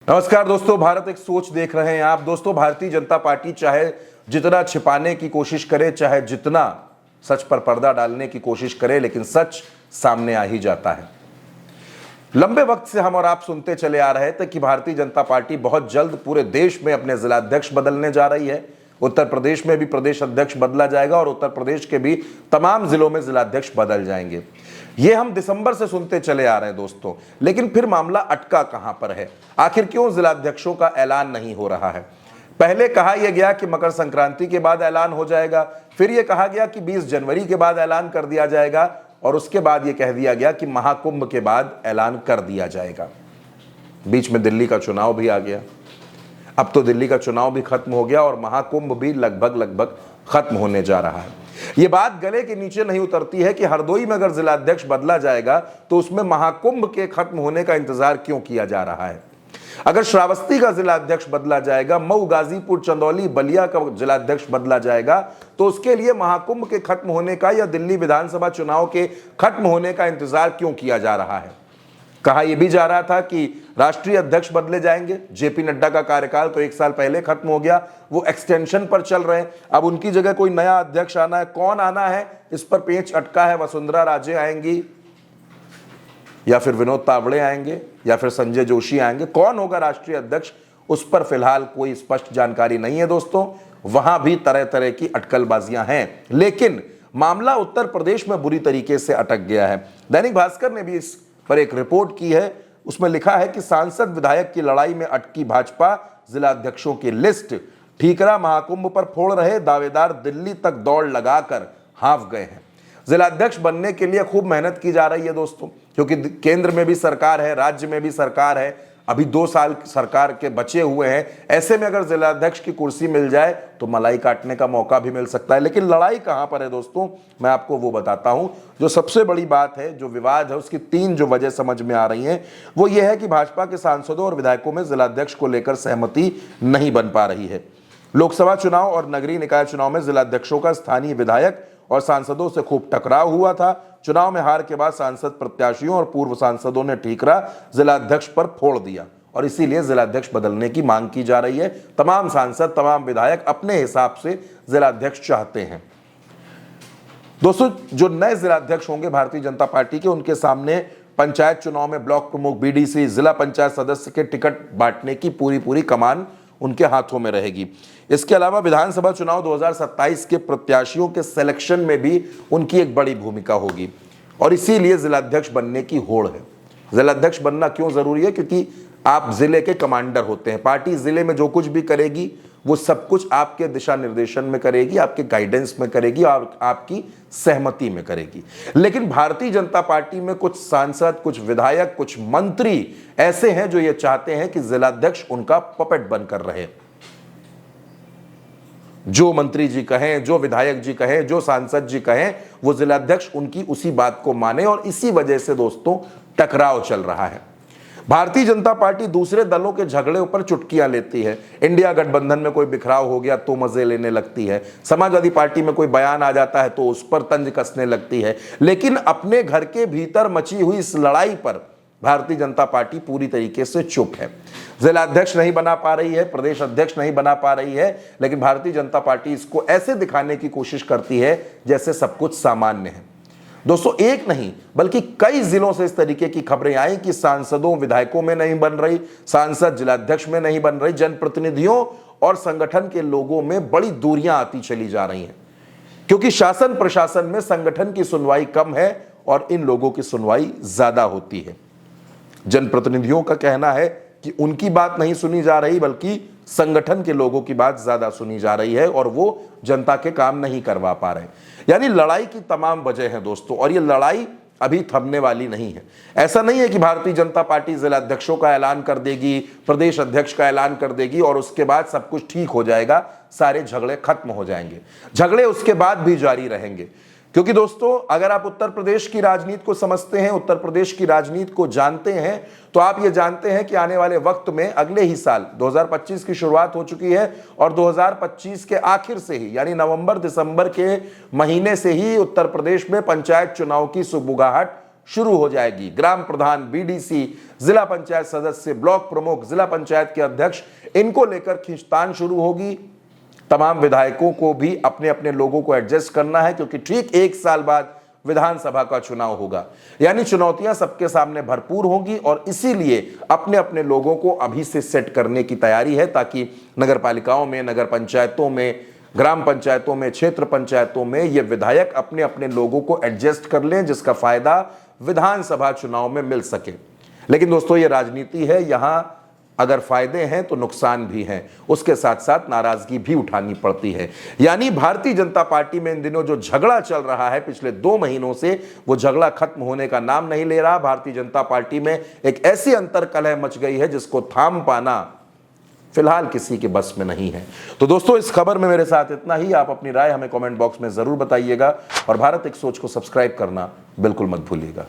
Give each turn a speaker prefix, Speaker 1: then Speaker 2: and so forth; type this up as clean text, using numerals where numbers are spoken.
Speaker 1: नमस्कार दोस्तों, भारत एक सोच देख रहे हैं आप। दोस्तों, भारतीय जनता पार्टी चाहे जितना छिपाने की कोशिश करे, चाहे जितना सच पर पर्दा डालने की कोशिश करे, लेकिन सच सामने आ ही जाता है। लंबे वक्त से हम और आप सुनते चले आ रहे थे कि भारतीय जनता पार्टी बहुत जल्द पूरे देश में अपने जिलाध्यक्ष बदलने जा रही है। उत्तर प्रदेश में भी प्रदेश अध्यक्ष बदला जाएगा और उत्तर प्रदेश के भी तमाम जिलों में जिलाध्यक्ष बदल जाएंगे। ये हम दिसंबर से सुनते चले आ रहे हैं दोस्तों, लेकिन फिर मामला अटका कहां पर है? आखिर क्यों जिलाध्यक्षों का ऐलान नहीं हो रहा है? पहले कहा यह गया कि मकर संक्रांति के बाद ऐलान हो जाएगा, फिर यह कहा गया कि 20 जनवरी के बाद ऐलान कर दिया जाएगा और उसके बाद यह कह दिया गया कि महाकुंभ के बाद ऐलान कर दिया जाएगा। बीच में दिल्ली का चुनाव भी आ गया। अब तो दिल्ली का चुनाव भी खत्म हो गया और महाकुंभ भी लगभग खत्म होने जा रहा है। यह बात गले के नीचे नहीं उतरती है कि हरदोई में अगर जिलाध्यक्ष बदला जाएगा तो उसमें महाकुंभ के खत्म होने का इंतजार क्यों किया जा रहा है? अगर श्रावस्ती का जिलाध्यक्ष बदला जाएगा, मऊ, गाजीपुर, चंदौली, बलिया का जिलाध्यक्ष बदला जाएगा, तो उसके लिए महाकुंभ के खत्म होने का या दिल्ली विधानसभा चुनाव के खत्म होने का इंतजार क्यों किया जा रहा है? कहा यह भी जा रहा था कि राष्ट्रीय अध्यक्ष बदले जाएंगे। जेपी नड्डा का कार्यकाल तो 1 साल पहले खत्म हो गया, वो एक्सटेंशन पर चल रहे हैं। अब उनकी जगह कोई नया अध्यक्ष आना है। कौन आना है, इस पर पेंच अटका है। वसुंधरा राजे आएंगी या फिर विनोद तावड़े आएंगे या फिर संजय जोशी आएंगे? कौन होगा राष्ट्रीय अध्यक्ष, उस पर फिलहाल कोई स्पष्ट जानकारी नहीं है दोस्तों। वहां भी तरह तरह की अटकलबाजियां हैं, लेकिन मामला उत्तर प्रदेश में बुरी तरीके से अटक गया है। दैनिक भास्कर ने भी इस पर एक रिपोर्ट की है। उसमें लिखा है कि सांसद विधायक की लड़ाई में अटकी भाजपा, जिलाध्यक्षों की लिस्ट। ठीकरा महाकुंभ पर फोड़ रहे दावेदार दिल्ली तक दौड़ लगाकर हाफ गए हैं। जिलाध्यक्ष बनने के लिए खूब मेहनत की जा रही है दोस्तों, क्योंकि केंद्र में भी सरकार है, राज्य में भी सरकार है। अभी 2 साल सरकार के बचे हुए हैं। ऐसे में अगर जिलाध्यक्ष की कुर्सी मिल जाए तो मलाई काटने का मौका भी मिल सकता है। लेकिन लड़ाई कहां पर है दोस्तों, मैं आपको वो बताता हूं। जो सबसे बड़ी बात है, जो विवाद है, उसकी 3 जो वजह समझ में आ रही हैं, वो ये है कि भाजपा के सांसदों और विधायकों में जिलाध्यक्ष को लेकर सहमति नहीं बन पा रही है। लोकसभा चुनाव और नगरीय निकाय चुनाव में जिलाध्यक्षों का स्थानीय विधायक और सांसदों से खूब टकराव हुआ था। चुनाव में हार के बाद सांसद प्रत्याशियों और पूर्व सांसदों ने ठीकरा जिलाध्यक्ष पर फोड़ दिया और इसीलिए जिलाध्यक्ष बदलने की मांग की जा रही है। तमाम सांसद, तमाम विधायक अपने हिसाब से जिलाध्यक्ष चाहते हैं। दोस्तों, जो नए जिलाध्यक्ष होंगे भारतीय जनता पार्टी के, उनके सामने पंचायत चुनाव में ब्लॉक प्रमुख, बीडीसी, जिला पंचायत सदस्य के टिकट बांटने की पूरी कमान उनके हाथों में रहेगी। इसके अलावा विधानसभा चुनाव 2027 के प्रत्याशियों के सिलेक्शन में भी उनकी एक बड़ी भूमिका होगी और इसीलिए जिलाध्यक्ष बनने की होड़ है। जिलाध्यक्ष बनना क्यों जरूरी है? क्योंकि आप जिले के कमांडर होते हैं। पार्टी जिले में जो कुछ भी करेगी वो सब कुछ आपके दिशा निर्देशन में करेगी, आपके गाइडेंस में करेगी और आपकी सहमति में करेगी। लेकिन भारतीय जनता पार्टी में कुछ सांसद, कुछ विधायक, कुछ मंत्री ऐसे हैं जो ये चाहते हैं कि जिलाध्यक्ष उनका पपेट बनकर रहे। जो मंत्री जी कहें, जो विधायक जी कहें, जो सांसद जी कहें, वो जिलाध्यक्ष उनकी उसी बात को माने और इसी वजह से दोस्तों टकराव चल रहा है। भारतीय जनता पार्टी दूसरे दलों के झगड़े ऊपर चुटकियां लेती है। इंडिया गठबंधन में कोई बिखराव हो गया तो मजे लेने लगती है। समाजवादी पार्टी में कोई बयान आ जाता है तो उस पर तंज कसने लगती है। लेकिन अपने घर के भीतर मची हुई इस लड़ाई पर भारतीय जनता पार्टी पूरी तरीके से चुप है। जिलाध्यक्ष नहीं बना पा रही है, प्रदेश अध्यक्ष नहीं बना पा रही है, लेकिन भारतीय जनता पार्टी इसको ऐसे दिखाने की कोशिश करती है जैसे सब कुछ सामान्य है। दोस्तों, एक नहीं बल्कि कई जिलों से इस तरीके की खबरें आई कि सांसदों, विधायकों में नहीं बन रही, सांसद जिलाध्यक्ष में नहीं बन रही, जनप्रतिनिधियों और संगठन के लोगों में बड़ी दूरियां आती चली जा रही हैं, क्योंकि शासन प्रशासन में संगठन की सुनवाई कम है और इन लोगों की सुनवाई ज्यादा होती है। जनप्रतिनिधियों का कहना है कि उनकी बात नहीं सुनी जा रही, बल्कि संगठन के लोगों की बात ज्यादा सुनी जा रही है और वो जनता के काम नहीं करवा पा रहे। यानी लड़ाई की तमाम वजह है दोस्तों, और ये लड़ाई अभी थमने वाली नहीं है। ऐसा नहीं है कि भारतीय जनता पार्टी जिलाध्यक्षों का ऐलान कर देगी, प्रदेश अध्यक्ष का ऐलान कर देगी और उसके बाद सब कुछ ठीक हो जाएगा, सारे झगड़े खत्म हो जाएंगे। झगड़े उसके बाद भी जारी रहेंगे, क्योंकि दोस्तों, अगर आप उत्तर प्रदेश की राजनीति को समझते हैं, उत्तर प्रदेश की राजनीति को जानते हैं, तो आप ये जानते हैं कि आने वाले वक्त में अगले ही साल 2025 की शुरुआत हो चुकी है और 2025 के आखिर से ही, यानी नवंबर दिसंबर के महीने से ही उत्तर प्रदेश में पंचायत चुनाव की सुगबुगाहट शुरू हो जाएगी। ग्राम प्रधान, बीडीसी, जिला पंचायत सदस्य, ब्लॉक प्रमुख, जिला पंचायत के अध्यक्ष, इनको लेकर खींचतान शुरू होगी। तमाम विधायकों को भी अपने अपने लोगों को एडजस्ट करना है, क्योंकि ठीक 1 साल बाद विधानसभा का चुनाव होगा। यानी चुनौतियां सबके सामने भरपूर होंगी और इसीलिए अपने अपने लोगों को अभी से सेट करने की तैयारी है, ताकि नगर पालिकाओं में, नगर पंचायतों में, ग्राम पंचायतों में, क्षेत्र पंचायतों में ये विधायक अपने अपने लोगों को एडजस्ट कर लें, जिसका फायदा विधानसभा चुनाव में मिल सके। लेकिन दोस्तों, ये राजनीति है, यहां अगर फायदे हैं तो नुकसान भी हैं, उसके साथ साथ नाराजगी भी उठानी पड़ती है। यानी भारतीय जनता पार्टी में इन दिनों जो झगड़ा चल रहा है पिछले 2 महीनों से, वो झगड़ा खत्म होने का नाम नहीं ले रहा। भारतीय जनता पार्टी में एक ऐसी अंतर्कलह मच गई है जिसको थाम पाना फिलहाल किसी के बस में नहीं है। तो दोस्तों, इस खबर में मेरे साथ इतना ही। आप अपनी राय हमें कमेंट बॉक्स में जरूर बताइएगा और भारत एक सोच को सब्सक्राइब करना बिल्कुल मत भूलिएगा।